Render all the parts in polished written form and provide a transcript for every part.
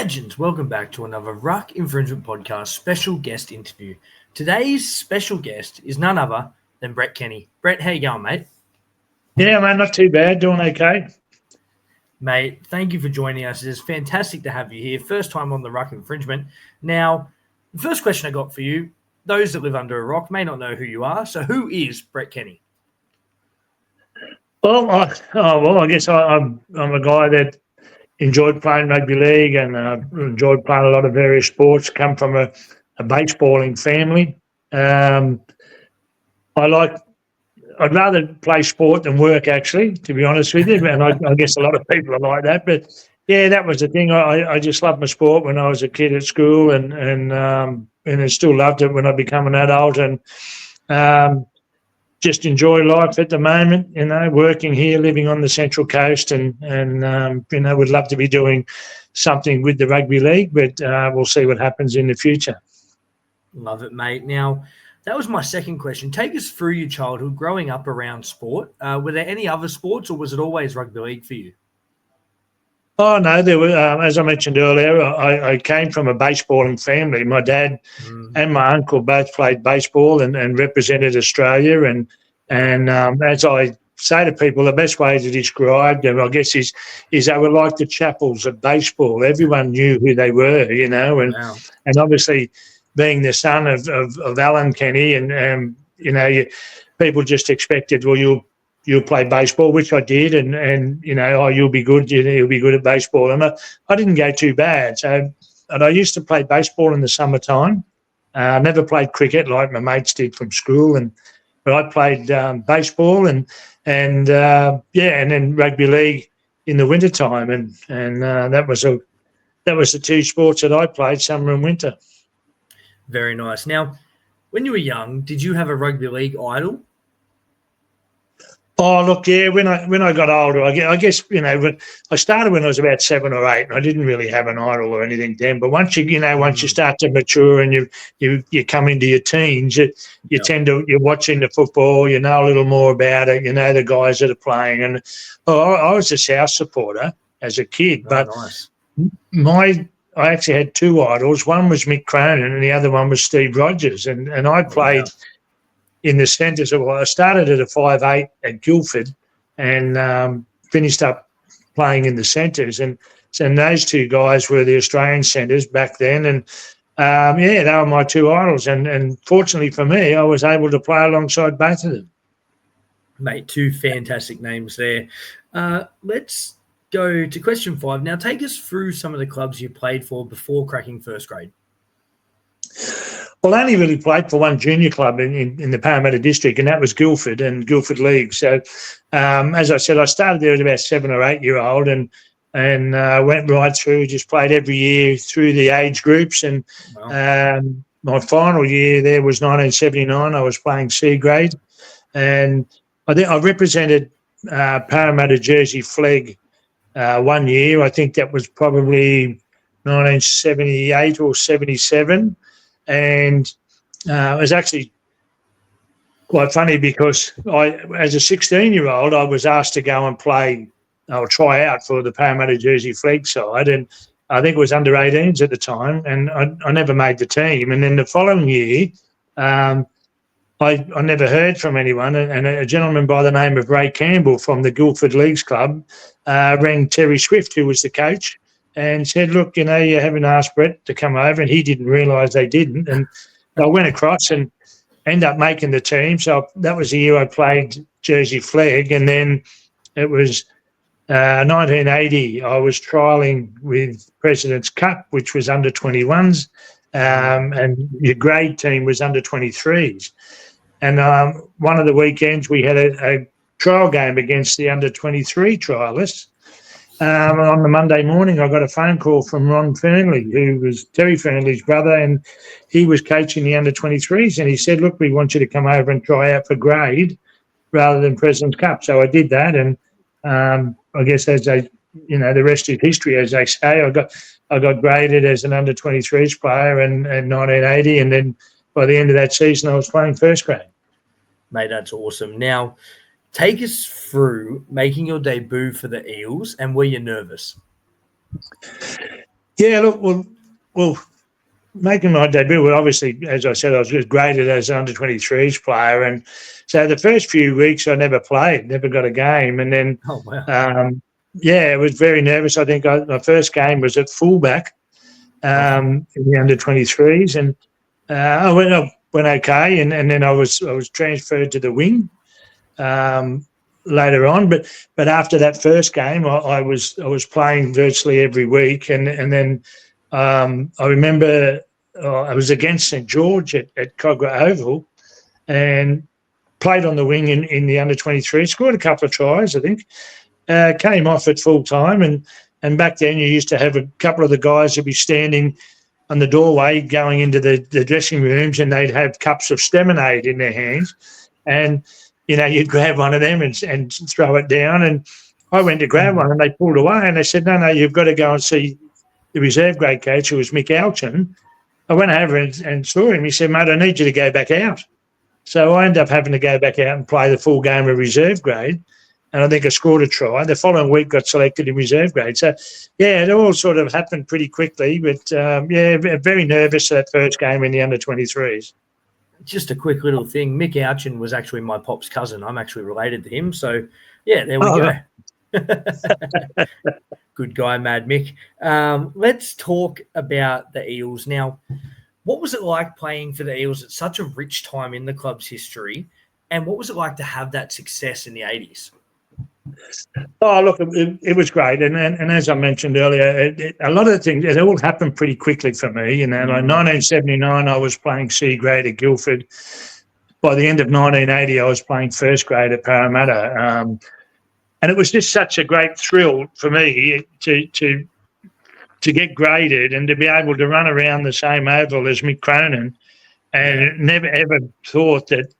Legends, welcome back to another Ruck Infringement Podcast special guest interview. Today's special guest is none other than Bert Kenny. Brett, how you going, mate? Yeah, man, not too bad. Doing okay. Mate, thank you for joining us. It's fantastic to have you here. First time on the Ruck Infringement. Now, the first question I got for you, those that live under a rock may not know who you are. So who is Bert Kenny? Well, I guess I'm a guy that enjoyed playing rugby league and enjoyed playing a lot of various sports. Come from a baseballing family. I'd rather play sport than work, actually, to be honest with you. And I guess a lot of people are like that. But yeah, that was the thing. I just loved my sport when I was a kid at school, and I still loved it when I became an adult. And just enjoy life at the moment, working here, living on the Central Coast, and would love to be doing something with the Rugby League, but we'll see what happens in the future. Love it, mate. Now, that was my second question. Take us through your childhood growing up around sport. Were there any other sports, or was it always rugby league for you? Oh, no, there were, as I mentioned earlier, I came from a baseballing family. My dad and my uncle both played baseball and represented Australia. And as I say to people, the best way to describe them, I guess, is they were like the Chapels of baseball. Everyone knew who they were, Wow. And obviously being the son of Alan Kenny and people just expected, well, you'll play baseball, which I did, and you'll be good, you'll be good at baseball. And I didn't go too bad. And I used to play baseball in the summertime. I never played cricket like my mates did from school, but I played baseball and then rugby league in the wintertime, and that was the two sports that I played, summer and winter. Very nice. Now, when you were young, did you have a rugby league idol? Oh, look, yeah, when I got older, I guess, I started when I was about 7 or 8, and I didn't really have an idol or anything then. But once you start to mature and you come into your teens, you're watching the football, you know a little more about it, you know the guys that are playing. And I was a South supporter as a kid, but nice. I actually had two idols. One was Mick Cronin and the other one was Steve Rogers. And I played in the centres. Well, I started at a 5'8" at Guilford and finished up playing in the centres. And those two guys were the Australian centres back then. And, they were my two idols. And fortunately for me, I was able to play alongside both of them. Mate, two fantastic names there. Let's go to question 5. Now, take us through some of the clubs you played for before cracking first grade. Well, I only really played for one junior club in the Parramatta district, and that was Guilford and Guilford League. So, as I said, I started there at about 7 or 8 year old and went right through, just played every year through the age groups. And my final year there was 1979. I was playing C grade. And I think I represented Parramatta Jersey Flegg 1 year. I think that was probably 1978 or 77. And it was actually quite funny because as a 16-year-old, I was asked to go and play or try out for the Parramatta Jersey Flegg side. And I think it was under 18s at the time. And I never made the team. And then the following year, I never heard from anyone. And a gentleman by the name of Ray Campbell from the Guilford Leagues Club rang Terry Swift, who was the coach, and said, look, you haven't asked Brett to come over, and he didn't realise they didn't. And I went across and ended up making the team. So that was the year I played Jersey Flegg. And then it was 1980, I was trialling with President's Cup, which was under 21s, and your grade team was under 23s. And one of the weekends we had a trial game against the under 23 trialists. On the Monday morning, I got a phone call from Ron Fernley, who was Terry Fernley's brother, and he was coaching the under-23s. And he said, look, we want you to come over and try out for grade rather than President's Cup. So I did that, and I guess the rest is history, as they say. I got graded as an under-23s player in 1980, and then by the end of that season, I was playing first grade. Mate, that's awesome. Now, take us through making your debut for the Eels, and were you nervous? Yeah, look, well, making my debut, well, obviously, as I said, I was graded as an under-23s player. And so the first few weeks I never played, never got a game. And then, Oh, wow. I was very nervous. I think my first game was at fullback in the under-23s. And I went okay. And then I was transferred to the wing later on. But after that first game, I was playing virtually every week. And then I remember I was against St George at Cogra Oval and played on the wing in the under-23, scored a couple of tries, I think, came off at full time. And back then you used to have a couple of the guys that be standing on the doorway going into the dressing rooms, and they'd have cups of Steminade in their hands. And, you'd grab one of them and throw it down. And I went to grab one and they pulled away and they said, no, you've got to go and see the reserve grade coach, who was Mick Alton. I went over and saw him. He said, mate, I need you to go back out. So I ended up having to go back out and play the full game of reserve grade. And I think I scored a try. The following week got selected in reserve grade. So, it all sort of happened pretty quickly. But, very nervous that first game in the under-23s. Just a quick little thing. Mick Alton was actually my pop's cousin. I'm actually related to him. So, there we go. Good guy, Mad Mick. Let's talk about the Eels. Now, what was it like playing for the Eels at such a rich time in the club's history? And what was it like to have that success in the 80s? Oh, look, it was great. And as I mentioned earlier, a lot of the things, it all happened pretty quickly for me. Like 1979, I was playing C grade at Guilford. By the end of 1980, I was playing first grade at Parramatta. And it was just such a great thrill for me to get graded and to be able to run around the same oval as Mick Cronin, and never ever thought that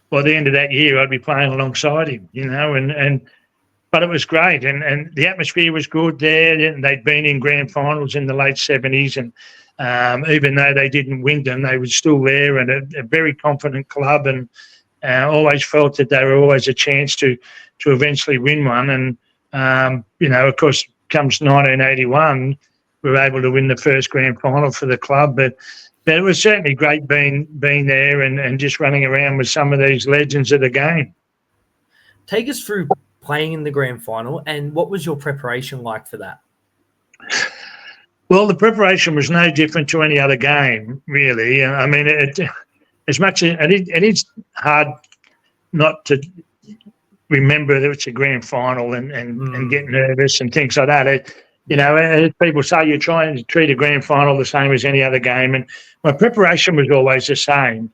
by the end of that year I'd be playing alongside him, but it was great, and the atmosphere was good there. And they'd been in grand finals in the late 70s, and even though they didn't win them, they were still there, and a very confident club, and always felt that they were always a chance to eventually win one. And, of course, comes 1981, we were able to win the first grand final for the club. But it was certainly great being there and just running around with some of these legends of the game. Take us through playing in the grand final, and what was your preparation like for that? Well, the preparation was no different to any other game, really. I mean, as much as it is hard not to remember that it's a grand final and get nervous and things like that. As people say, you're trying to treat a grand final the same as any other game. And my preparation was always the same.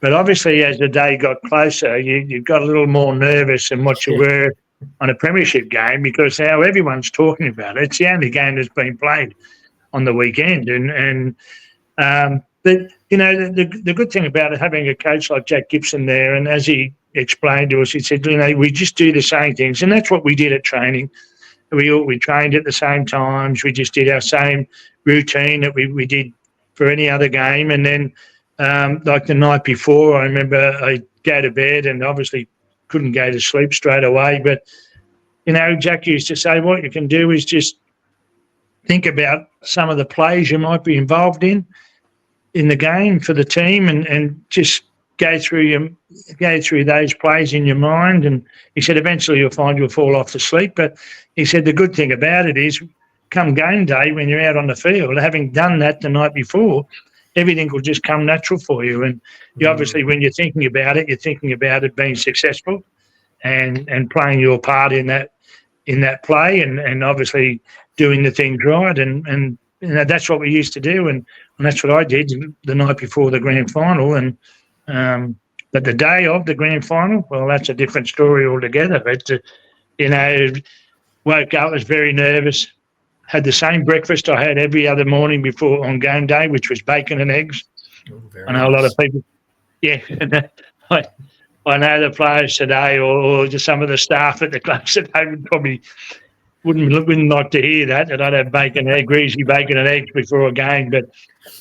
But obviously, as the day got closer, you got a little more nervous than what you were on a premiership game, because now everyone's talking about it. It's the only game that's been played on the weekend. But, the good thing about it, having a coach like Jack Gibson there, and as he explained to us, he said, we just do the same things. And that's what we did at training. We trained at the same times. We just did our same routine that we did for any other game. And then, like the night before, I remember I'd go to bed and obviously couldn't go to sleep straight away. But, Jack used to say, what you can do is just think about some of the plays you might be involved in the game for the team, and just go through those plays in your mind. And he said eventually you'll find you'll fall off to sleep. But he said the good thing about it is, come game day, when you're out on the field, having done that the night before, everything will just come natural for you. And you obviously, when you're thinking about it, being successful and playing your part in that play, and obviously doing the things right. And that's what we used to do, and that's what I did the night before the grand final. And but the day of the grand final, well, that's a different story altogether. But woke up, was very nervous. Had the same breakfast I had every other morning before on game day, which was bacon and eggs. I know a lot of people. Yeah, I know the players today, or just some of the staff at the clubs today wouldn't like to hear that I'd have greasy bacon and eggs before a game. But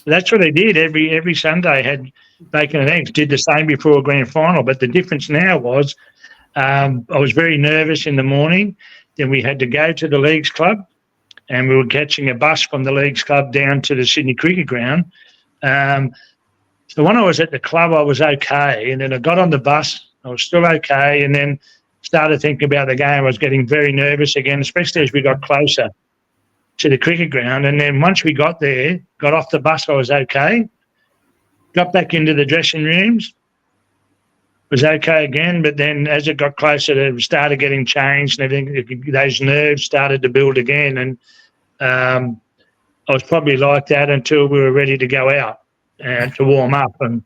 that's what they did every Sunday. Had bacon and eggs. Did the same before a grand final. But the difference now was, I was very nervous in the morning. Then we had to go to the Leagues Club, and we were catching a bus from the Leagues Club down to the Sydney Cricket Ground. So when I was at the club, I was okay, and then I got on the bus, I was still okay, and then started thinking about the game. I was getting very nervous again, especially as we got closer to the cricket ground. And then once we got there, got off the bus, I was okay. Got back into the dressing rooms, was okay again, but then as it got closer, it started getting changed and everything. Those nerves started to build again, and I was probably like that until we were ready to go out and to warm up and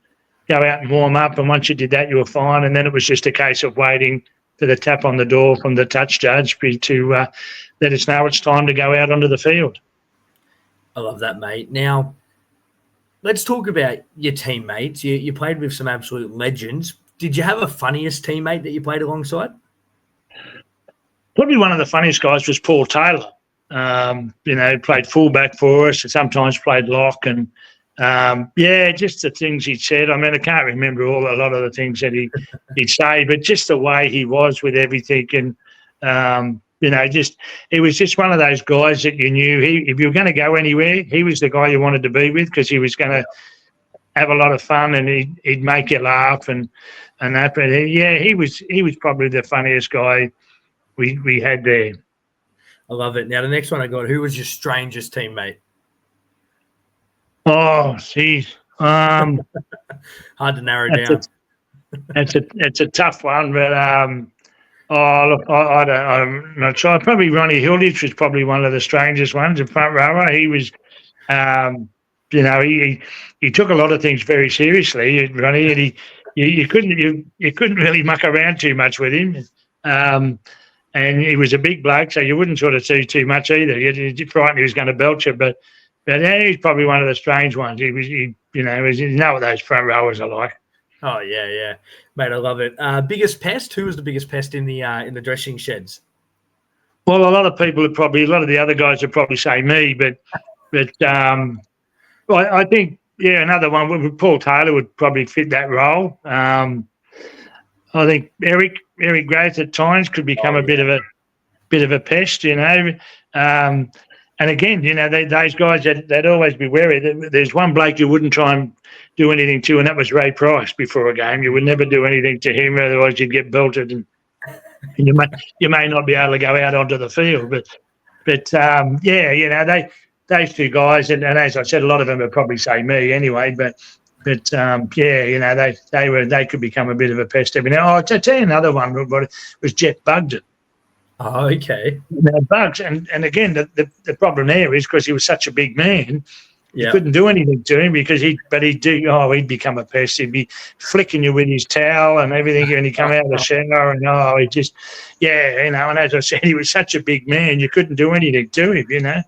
go out and warm up. And once you did that, you were fine. And then it was just a case of waiting for the tap on the door from the touch judge to let us know it's time to go out onto the field. I love that, mate. Now, let's talk about your teammates. You played with some absolute legends. Did you have a funniest teammate that you played alongside? Probably one of the funniest guys was Paul Taylor. Played fullback for us and sometimes played lock. And, just the things he'd said. I mean, I can't remember a lot of the things that he'd say, but just the way he was with everything. And, he was just one of those guys that you knew if you were going to go anywhere, he was the guy you wanted to be with because he was going to have a lot of fun and he'd make you laugh and that. But he was probably the funniest guy we had there. I love it. Now, the next one I got, who was your strangest teammate? Oh, geez. Hard to narrow down. It's a tough one, but I'm not sure. Probably Ronnie Hilditch was probably one of the strangest ones, a front rower. He was, he took a lot of things very seriously, Ronnie, and you couldn't really muck around too much with him. And he was a big bloke, so you wouldn't sort of see too much either. You're frightened he was going to belch you, but he's probably one of the strange ones. You know what those front rowers are like. Oh yeah, mate, I love it. Biggest pest? Who was the biggest pest in the dressing sheds? Well, a lot of the other guys would probably say me, but I think another one. Paul Taylor would probably fit that role. I think Eric Grace at times could become a bit of a pest, And again, those guys they'd always be wary. There's one bloke you wouldn't try and do anything to, and that was Ray Price before a game. You would never do anything to him, otherwise you'd get belted, and you may not be able to go out onto the field. But those two guys, and as I said, a lot of them would probably say me anyway. But they could become a bit of a pest every now. I'll tell you another one was Jeff Bugden. Oh, okay. Bugs, and again, the problem there is because he was such a big man, you Yeah. couldn't do anything to him because he'd he'd become a pest. He'd be flicking you with his towel and everything, and he'd come out of the shower and and as I said, he was such a big man, you couldn't do anything to him,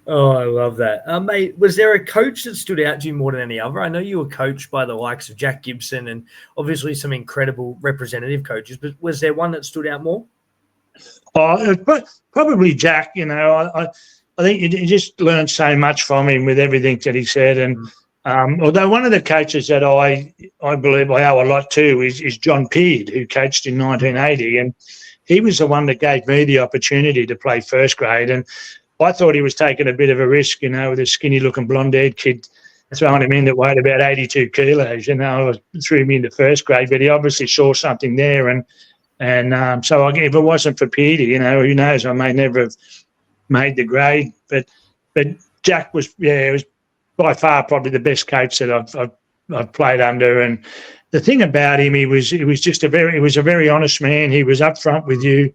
Oh, I love that. Mate, was there a coach that stood out to you more than any other? I know you were coached by the likes of Jack Gibson and obviously some incredible representative coaches, but was there one that stood out more? Oh, probably Jack. I think you just learned so much from him with everything that he said. And although one of the coaches that I believe I owe a lot to is John Peard, who coached in 1980, and he was the one that gave me the opportunity to play first grade. And I thought he was taking a bit of a risk, with a skinny-looking blonde-haired kid throwing him in that weighed about 82 kilos. I threw him into first grade, but he obviously saw something there. And so if it wasn't for Peardy, who knows, I may never have made the grade. But Jack was by far probably the best coach that I've played under. And the thing about him, he was a very honest man. He was upfront with you.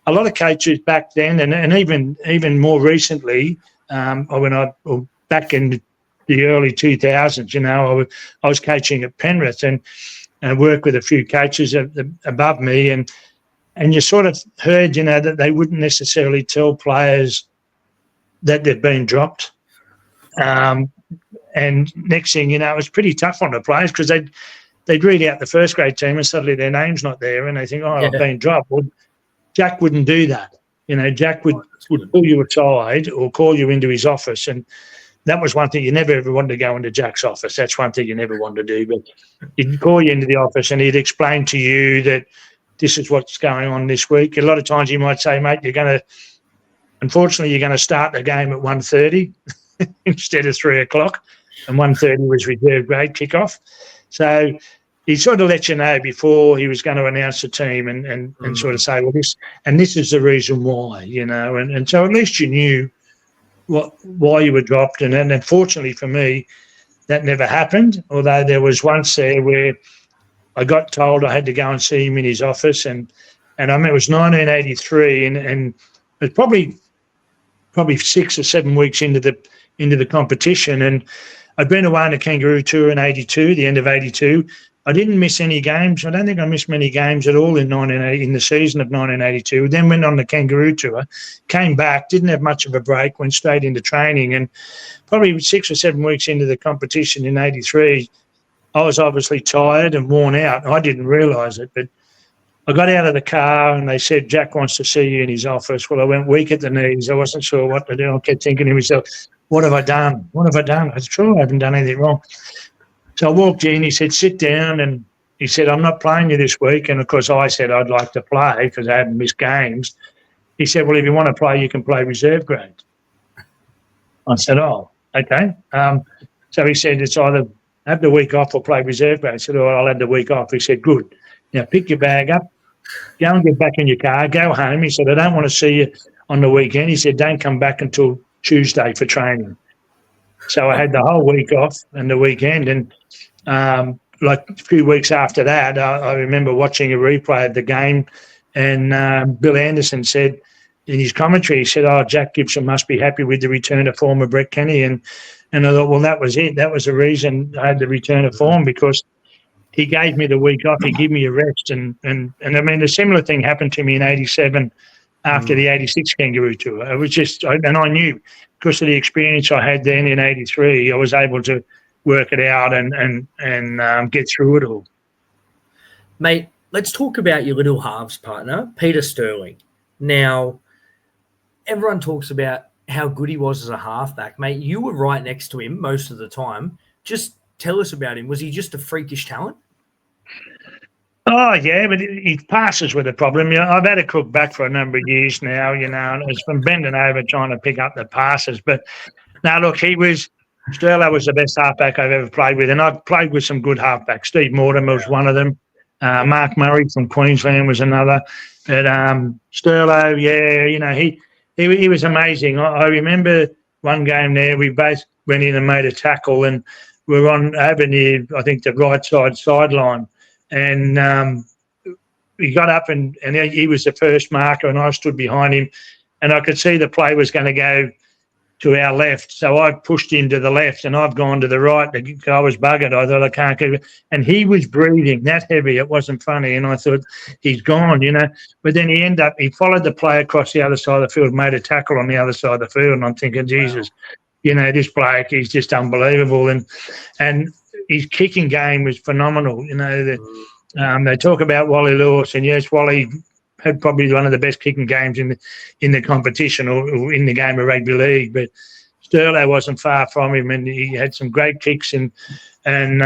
A lot of coaches back then, and even more recently, back in the early 2000s, I was coaching at Penrith and worked with a few coaches above me, and you sort of heard, that they wouldn't necessarily tell players that they've been dropped. And next thing you know, it was pretty tough on the players because they'd read out the first grade team and suddenly their name's not there, and they think, I've been dropped. Well, Jack wouldn't do that. Jack would pull you aside or call you into his office, and that was one thing. You never ever wanted to go into Jack's office. That's one thing you never wanted to do. But he'd call you into the office and he'd explain to you that this is what's going on this week. A lot of times he might say, mate, you're going unfortunately, you're going to start the game at 1:30 instead of 3 o'clock, and 1:30 was reserve grade kickoff. So he sort of let you know before he was going to announce the team and sort of say, well, this is the reason why, and so at least you knew why you were dropped. And unfortunately for me, that never happened, although there was once there where I got told I had to go and see him in his office, and I mean, it was 1983, and it was probably 6 or 7 weeks into the competition, and I'd been away on a kangaroo tour in 82, the end of 82. I didn't miss any games. I don't think I missed many games at all in the season of 1982. Then went on the kangaroo tour, came back, didn't have much of a break, went straight into training, and probably 6 or 7 weeks into the competition in 83, I was obviously tired and worn out. I didn't realise it, but I got out of the car and they said, Jack wants to see you in his office. Well, I went weak at the knees. I wasn't sure what to do. I kept thinking to myself, what have I done? What have I done? I said, sure, I haven't done anything wrong. So I walked in, he said, sit down, and he said, I'm not playing you this week. And, of course, I said I'd like to play because I hadn't missed games. He said, well, if you want to play, you can play reserve grade. I said, oh, okay. So he said, it's either have the week off or play reserve grade. I said, oh, I'll have the week off. He said, good. Now pick your bag up, go and get back in your car, go home. He said, I don't want to see you on the weekend. He said, don't come back until Tuesday for training. So I had the whole week off and the weekend, and like a few weeks after that, I remember watching a replay of the game, and Bill Anderson said in his commentary, he said, oh, Jack Gibson must be happy with the return of form of Bert Kenny. And I thought, well, that was it. That was the reason I had the return of form, because he gave me the week off. He gave me a rest. And I mean, a similar thing happened to me in 87 after the 86 kangaroo tour. It was just, and I knew because of the experience I had then in 83, I was able to work it out and get through it all. Mate, let's talk about your little halves partner, Peter Sterling. Now, everyone talks about how good he was as a halfback. Mate, you were right next to him most of the time. Just tell us about him. Was he just a freakish talent? Oh, yeah, but his passes were the problem. I've had a crook back for a number of years now, and it's from bending over trying to pick up the passes. But now, look, Sterling was the best halfback I've ever played with, and I've played with some good halfbacks. Steve Mortimer was one of them. Mark Murray from Queensland was another. But Sterling, yeah, he was amazing. I remember one game there, we both went in and made a tackle, and we were on over near, I think, the right side sideline. And he got up and he was the first marker, and I stood behind him, and I could see the play was going to go to our left. So I pushed him to the left, and I've gone to the right. I was buggered. I thought, I can't keep it. And he was breathing that heavy. It wasn't funny. And I thought, he's gone, But then he followed the play across the other side of the field, made a tackle on the other side of the field. And I'm thinking, Jesus, this bloke, he's just unbelievable. And his kicking game was phenomenal. They talk about Wally Lewis, and yes, Wally had probably one of the best kicking games in the competition or in the game of rugby league. But Sterling wasn't far from him, and he had some great kicks. We had,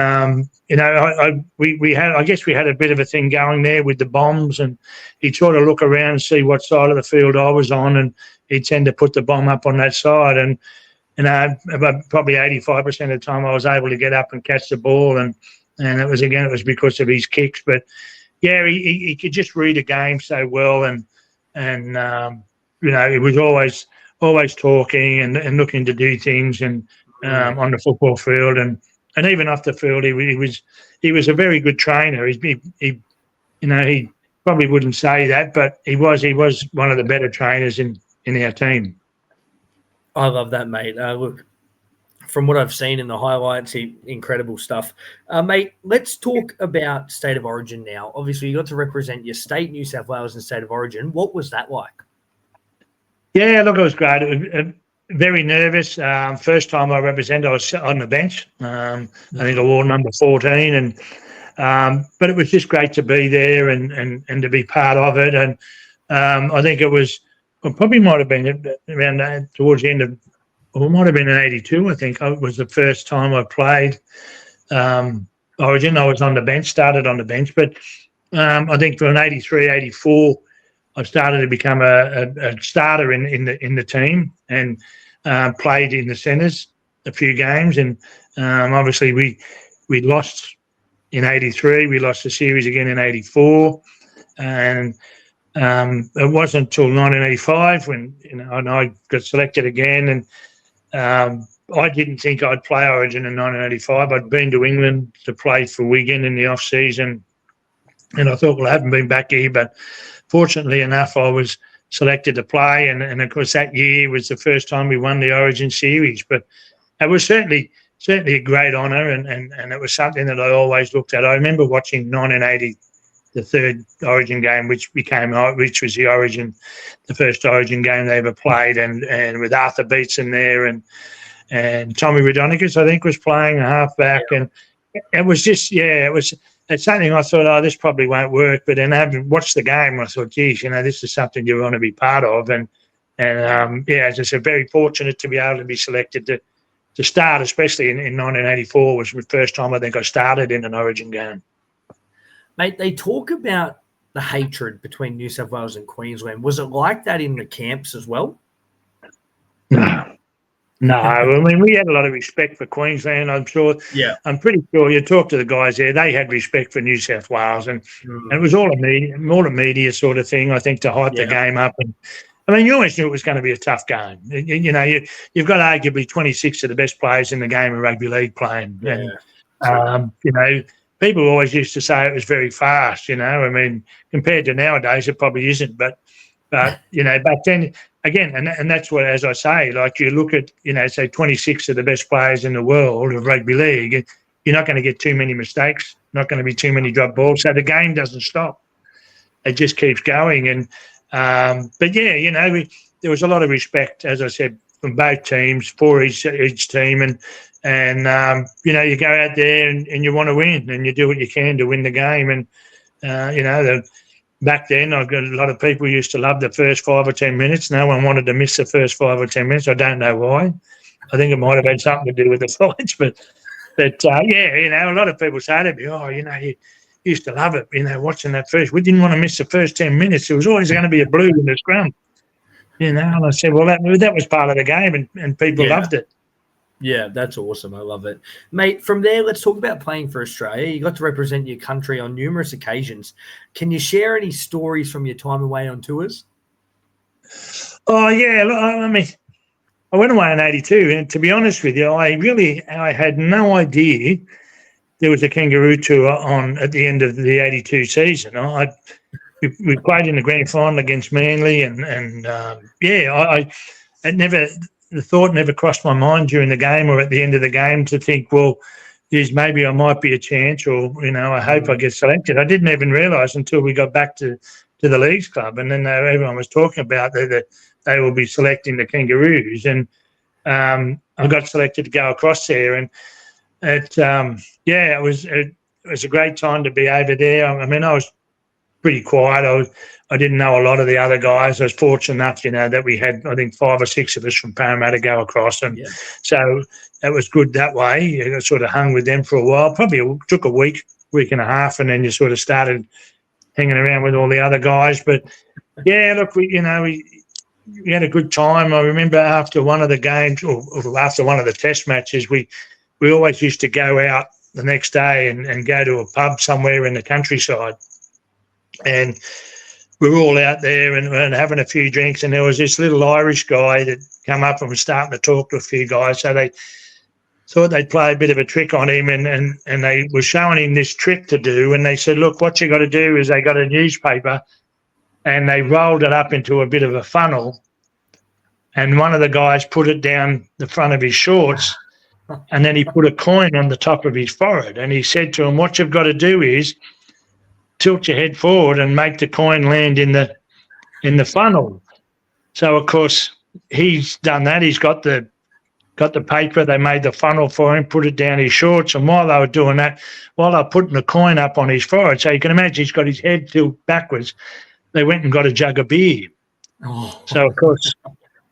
I guess we had a bit of a thing going there with the bombs, and he'd sort of look around and see what side of the field I was on, and he'd tend to put the bomb up on that side. And about probably 85% of the time I was able to get up and catch the ball, and it was because of his kicks. But yeah, he could just read a game so well, and he was always talking and looking to do things and on the football field and even off the field. He was a very good trainer. He probably wouldn't say that, but he was one of the better trainers in our team. I love that, mate. Look, from what I've seen in the highlights, incredible stuff. Mate, let's talk about State of Origin now. Obviously, you got to represent your state, New South Wales, and State of Origin. What was that like? Yeah, look, it was great. It was very nervous. First time I represented, I was on the bench. I think I wore number 14, but it was just great to be there and to be part of it. And I think it was. Well, probably might have been around towards the end of, or it might have been in 82, I think. It was the first time I played Origin. I was on the bench, started on the bench. But I think from 83, 84, I started to become a starter in the team and played in the centres a few games. And obviously we lost in '83. We lost the series again in '84, and it wasn't until 1985 when and I got selected again. And I didn't think I'd play Origin in 1985. I'd been to England to play for Wigan in the off season, and I thought, well, I haven't been back here, but fortunately enough, I was selected to play, and of course that year was the first time we won the Origin series. But it was certainly a great honour, and it was something that I always looked at. I remember watching 1980, the third Origin game, which was the first Origin game they ever played, and with Arthur Beetson there, and Tommy Radonicus, I think, was playing a halfback, and it was just it's something I thought, oh, this probably won't work. But then having watched the game, I thought, geez, this is something you want to be part of. And as I said, very fortunate to be able to be selected to start, especially in 1984 was the first time I think I started in an Origin game. Mate, they talk about the hatred between New South Wales and Queensland. Was it like that in the camps as well? No, I mean, we had a lot of respect for Queensland, I'm sure. Yeah. I'm pretty sure you talk to the guys there, they had respect for New South Wales, and it was all a media sort of thing, I think, to hype the game up. And I mean, you always knew it was going to be a tough game. You've got arguably 26 of the best players in the game of rugby league playing. Yeah. And, people always used to say it was very fast, I mean, compared to nowadays, it probably isn't. But back then, again, and that's what, as I say, like you look at, say 26 of the best players in the world of rugby league, you're not going to get too many mistakes, not going to be too many drop balls. So the game doesn't stop. It just keeps going. And, there was a lot of respect, as I said, from both teams, for each team. And you go out there and you want to win, and you do what you can to win the game. And, back then, I've got a lot of people used to love the first 5 or 10 minutes. No one wanted to miss the first 5 or 10 minutes. I don't know why. I think it might have had something to do with the fights. But a lot of people say to me, oh, you used to love it, watching that first. We didn't want to miss the first 10 minutes. There was always going to be a blue in the scrum. And I said, well, that was part of the game, and people loved it. Yeah, that's awesome. I love it. Mate, from there, let's talk about playing for Australia. You got to represent your country on numerous occasions. Can you share any stories from your time away on tours? Oh, yeah. Look, I mean, I went away in '82, and to be honest with you, I had no idea there was a kangaroo tour on at the end of the '82 season. We played in the grand final against Manly, the thought never crossed my mind during the game or at the end of the game to think, well, maybe I might be a chance, or I hope I get selected. I didn't even realise until we got back to the Leagues Club, and then everyone was talking about that they will be selecting the Kangaroos, and I got selected to go across there, and it was a great time to be over there. I mean, I was pretty quiet. I didn't know a lot of the other guys. I was fortunate enough, that we had, I think, 5 or 6 of us from Parramatta go across. And so it was good that way. I sort of hung with them for a while. Probably took a week and a half, and then you sort of started hanging around with all the other guys. But, look, we had a good time. I remember after one of the games or after one of the test matches, we always used to go out the next day and go to a pub somewhere in the countryside. And we were all out there and having a few drinks, and there was this little Irish guy that come up and was starting to talk to a few guys. So they thought they'd play a bit of a trick on him, and they were showing him this trick to do. And they said, look, what you got to do is they got a newspaper and they rolled it up into a bit of a funnel, and one of the guys put it down the front of his shorts, and then he put a coin on the top of his forehead. And he said to him, what you've got to do is tilt your head forward and make the coin land in the funnel. So of course he's done that. He's got the paper. They made the funnel for him, put it down his shorts, and while they were doing that, while they were putting the coin up on his forehead, so you can imagine he's got his head tilted backwards, they went and got a jug of beer. So of course,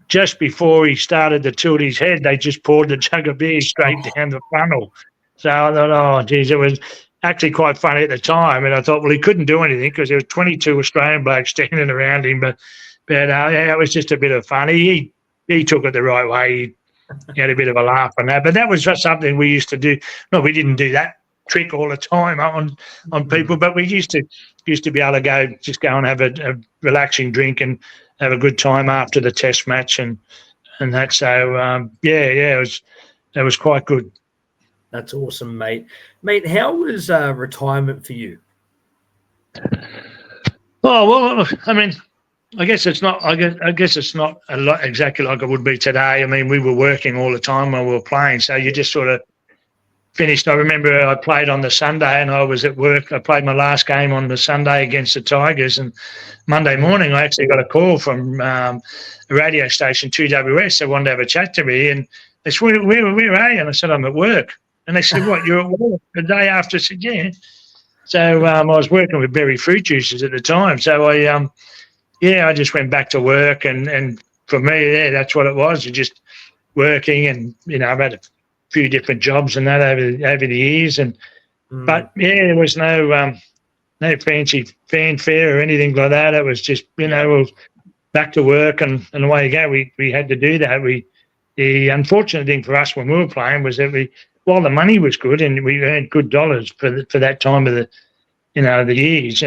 just before he started to tilt his head, they just poured the jug of beer straight down the funnel. So I thought, oh geez, it actually quite funny at the time. And I thought, well, he couldn't do anything because there were 22 Australian blokes standing around him. But yeah, it was just a bit of fun. He took it the right way. He had a bit of a laugh on that. But that was just something we used to do. No, we didn't do that trick all the time on people, but we used to be able to go and have a relaxing drink and have a good time after the test match and that. So that was quite good. That's awesome, mate. Mate, how was retirement for you? Oh well, I mean, I guess it's not. I guess it's not a lot exactly like it would be today. I mean, we were working all the time when we were playing, so you just sort of finished. I remember I played on the Sunday and I was at work. I played my last game on the Sunday against the Tigers, and Monday morning I actually got a call from a radio station, 2WS. They wanted to have a chat to me, and they said, where are you? And I said, I'm at work. And they said, what, you're at work? The day after? I said, yeah. So I was working with berry fruit juices at the time. So I just went back to work, and for me, that's what it was. Just working, and I've had a few different jobs and that over the years, but there was no fancy fanfare or anything like that. It was just well, back to work, and away you go. We had to do that. The unfortunate thing for us when we were playing was that while the money was good and we earned good dollars for that time of the the years,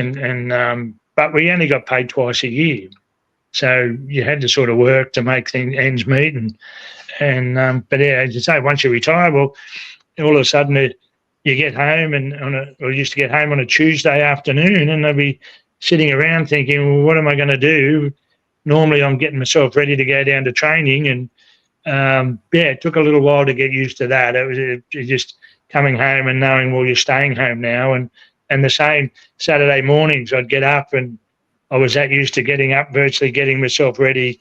but we only got paid twice a year, so you had to sort of work to make ends meet but yeah, as you say, once you retire, well, all of a sudden you get home or used to get home on a Tuesday afternoon, and I'd be sitting around thinking, well, what am I going to do? Normally, I'm getting myself ready to go down to training, and it took a little while to get used to that. It was just coming home and knowing, well, you're staying home now, and the same Saturday mornings, I'd get up, and I was that used to getting up, virtually getting myself ready,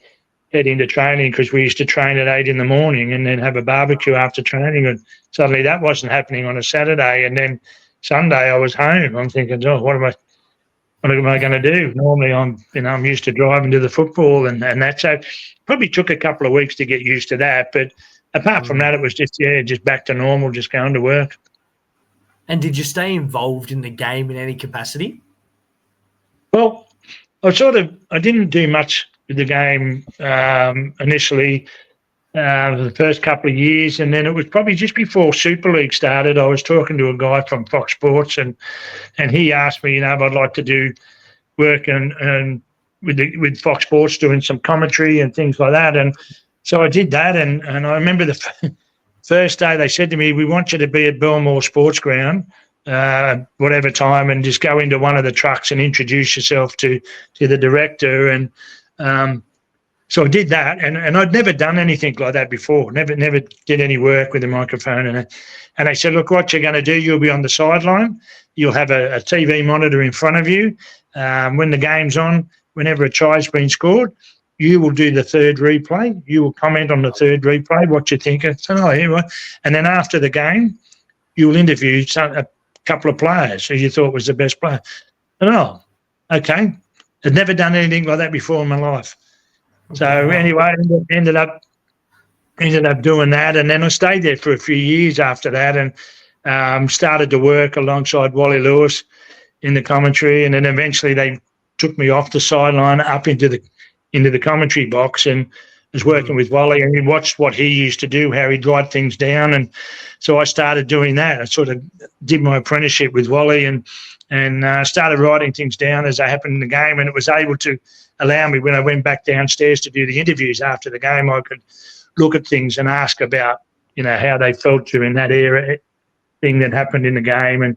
heading to training, because we used to train at 8 a.m. and then have a barbecue after training, and suddenly that wasn't happening on a Saturday, and then Sunday I was home. I'm thinking, oh, what am I going to do? Normally I'm used to driving to the football and that, so probably took a couple of weeks to get used to that, but apart from that, it was just back to normal, just going to work. And did you stay involved in the game in any capacity? Well, I didn't do much with the game initially for the first couple of years, and then it was probably just before Super League started. I was talking to a guy from Fox Sports, and he asked me, if I'd like to do work and with Fox Sports, doing some commentary and things like that. And so I did that, and I remember the first day they said to me, we want you to be at Belmore Sports Ground whatever time, and just go into one of the trucks and introduce yourself to the director. And so I did that, and I'd never done anything like that before. Never did any work with a microphone. And they said, look, what you're going to do, you'll be on the sideline. You'll have a TV monitor in front of you. When the game's on, whenever a try's been scored, you will do the third replay. You will comment on the third replay, what you think. I said, oh, yeah, right. And then after the game, you will interview a couple of players who you thought was the best player. And okay. I'd never done anything like that before in my life. So anyway, ended up doing that, and then I stayed there for a few years after that, and started to work alongside Wally Lewis in the commentary, and then eventually they took me off the sideline up into the commentary box, and was working with Wally, and we watched what he used to do, how he'd write things down, and so I started doing that. I sort of did my apprenticeship with Wally, and started writing things down as they happened in the game, and it was able to allow me, when I went back downstairs to do the interviews after the game, I could look at things and ask about, how they felt during that era thing that happened in the game and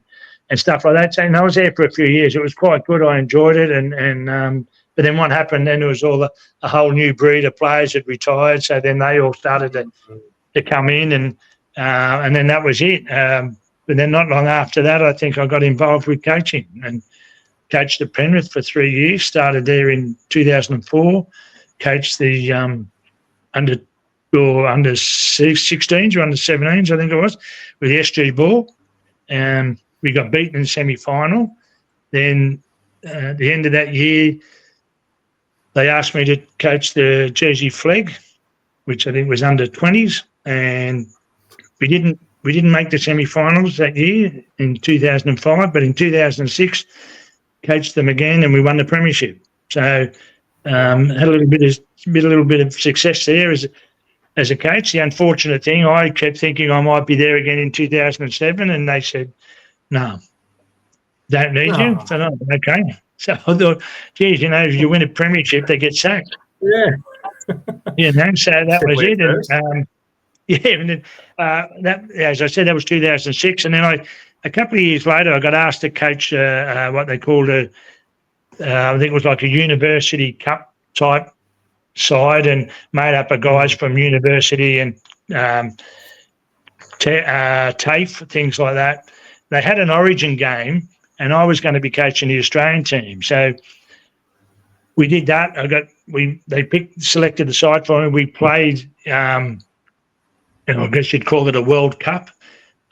stuff like that. So I was there for a few years. It was quite good. I enjoyed it, but then what happened then, there was a whole new breed of players that retired, so then they all started to come in, and then that was it. But then not long after that, I think I got involved with coaching and coached at Penrith for 3 years, started there in 2004, coached the under 16s or under 17s, I think it was, with the SG Ball. We got beaten in the semi-final. Then at the end of that year, they asked me to coach the Jersey Flegg, which I think was under 20s, and we didn't we didn't make the semi-finals that year in 2005, but in 2006, coached them again, and we won the premiership. So had a little bit of success there as a coach. The unfortunate thing, I kept thinking I might be there again in 2007, and they said, no, don't need you. So, no, okay. So I thought, geez, if you win a premiership, they get sacked. Yeah. So that was it. And, and then that, as I said, that was 2006. And then a couple of years later, I got asked to coach what they called I think it was like a university cup type side, and made up of guys from university and TAFE, things like that. They had an origin game, and I was going to be coaching the Australian team. So we did that. They selected the side for me. We played, I guess you'd call it a World Cup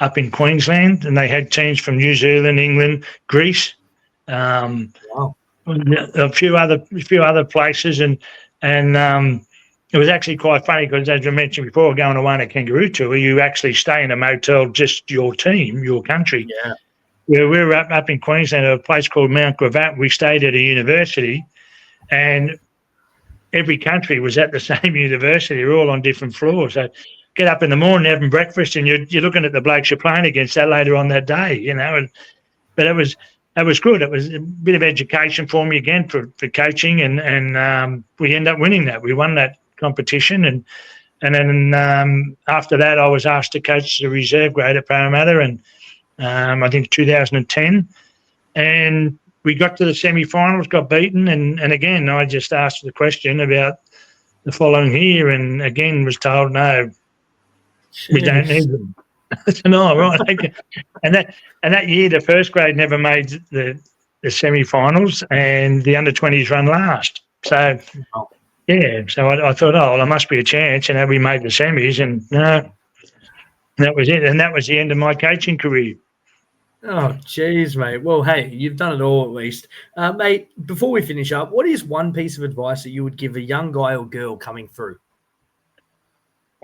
up in Queensland, and they had teams from New Zealand, England, Greece, a few other places, and it was actually quite funny because, as I mentioned before, going away on a kangaroo tour, you actually stay in a motel, just your team, your country. Yeah. We were up in Queensland at a place called Mount Gravatt. We stayed at a university, and every country was at the same university. We're all on different floors. So get up in the morning, having breakfast, and you're looking at the blokes you're playing against that later on that day, But it was good. It was a bit of education for me again for coaching, and we ended up winning that. We won that competition, and then after that, I was asked to coach the reserve grade at Parramatta, and I think 2010, and we got to the semi-finals, got beaten, and again, I just asked the question about the following year, and again was told, no, we don't need them. No, right. And that year, the first grade never made the semi-finals, and the under-20s run last. So, so I thought, there must be a chance, and we made the semis, and no, that was it. And that was the end of my coaching career. Oh, geez, mate. Well, hey, you've done it all at least. Mate, before we finish up, what is one piece of advice that you would give a young guy or girl coming through?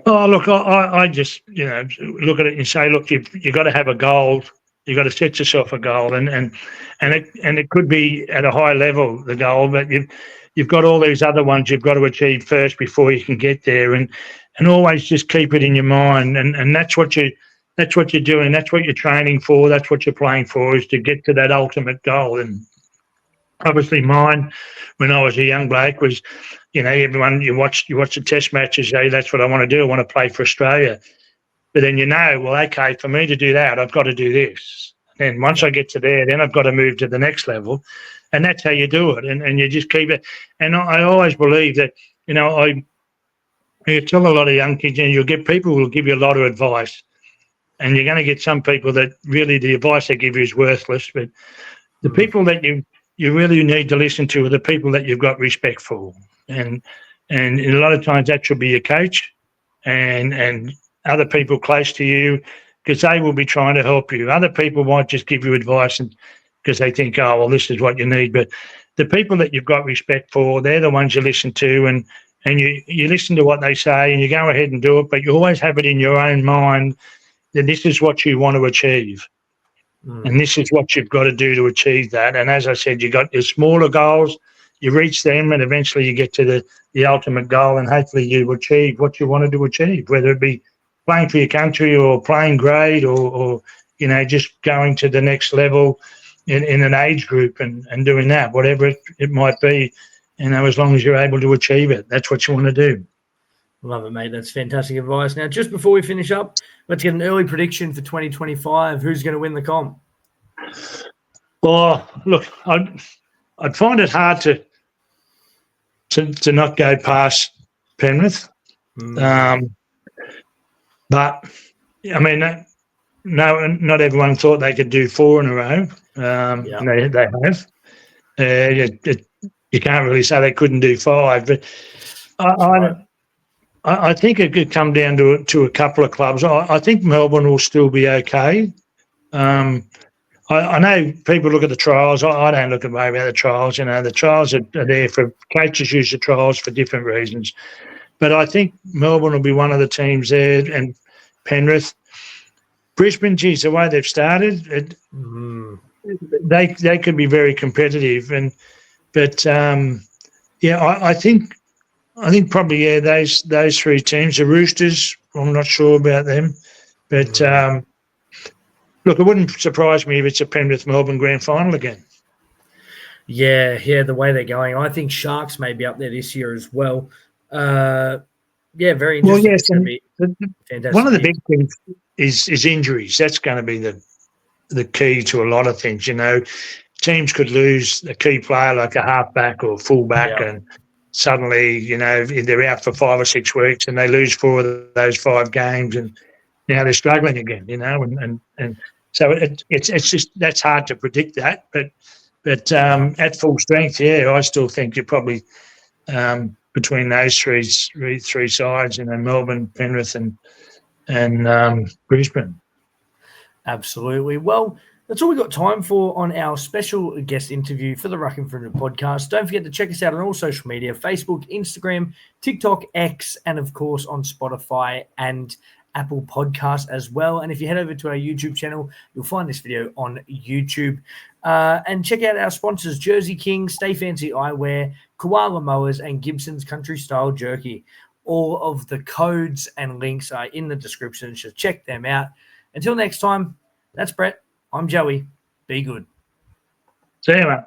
Oh, look, I just, look at it and say, look, you've got to have a goal. You've got to set yourself a goal, and it could be at a high level, the goal, but you've got all these other ones you've got to achieve first before you can get there, and always just keep it in your mind, and that's what you're doing. That's what you're training for. That's what you're playing for, is to get to that ultimate goal. And obviously mine, when I was a young bloke, was, everyone, you watch the test matches, say, that's what I want to do. I want to play for Australia. But then well, okay, for me to do that, I've got to do this. And once I get to there, then I've got to move to the next level. And that's how you do it. And you just keep it. And I always believe that, you tell a lot of young kids, and you'll get people who will give you a lot of advice. And you're going to get some people that really the advice they give you is worthless. But the people that you really need to listen to are the people that you've got respect for. And a lot of times that should be your coach and other people close to you, because they will be trying to help you. Other people might just give you advice because they think, oh, well, this is what you need. But the people that you've got respect for, they're the ones you listen to, and you listen to what they say, and you go ahead and do it, but you always have it in your own mind that this is what you want to achieve. And this is what you've got to do to achieve that. And as I said, you got your smaller goals, you reach them, and eventually you get to the ultimate goal, and hopefully you achieve what you wanted to achieve, whether it be playing for your country or playing grade or just going to the next level in an age group and doing that, whatever it might be, as long as you're able to achieve it. That's what you want to do. Love it, mate. That's fantastic advice. Now, just before we finish up, let's get an early prediction for 2025. Who's going to win the comp? Well, look, I'd find it hard to not go past Penrith. But, I mean, no, not everyone thought they could do 4 in a row. They have. You can't really say they couldn't do 5, but I think it could come down to a couple of clubs. I think Melbourne will still be okay. I know people look at the trials. I don't look about the trials. The trials are there for coaches use the trials for different reasons. But I think Melbourne will be one of the teams there, and Penrith. Brisbane, geez, the way they've started, they could be very competitive. I think probably those three teams. The Roosters, I'm not sure about them, but look, it wouldn't surprise me if it's a Penrith Melbourne grand final again. Yeah, the way they're going, I think Sharks may be up there this year as well. Very interesting. Well, yes, it's going to be fantastic. One of the big things is injuries. That's going to be the key to a lot of things. You know, teams could lose a key player like a halfback or fullback, and suddenly, you know, they're out for 5 or 6 weeks, and they lose 4 of those 5 games, and now they're struggling again. You know, and so it's just that's hard to predict that, but at full strength, I still think you're probably between those three sides, you know, Melbourne, Penrith, and Brisbane. Absolutely. Well, that's all we've got time for on our special guest interview for the Ruck Infringement podcast. Don't forget to check us out on all social media, Facebook, Instagram, TikTok, X, and of course on Spotify and Apple Podcasts as well. And if you head over to our YouTube channel, you'll find this video on YouTube. And check out our sponsors, Jersey King, Stay Fancy Eyewear, Koala Mowers, and Gibson's Country Style Jerky. All of the codes and links are in the description, so check them out. Until next time, that's Brett. I'm Joey. Be good. See you, mate.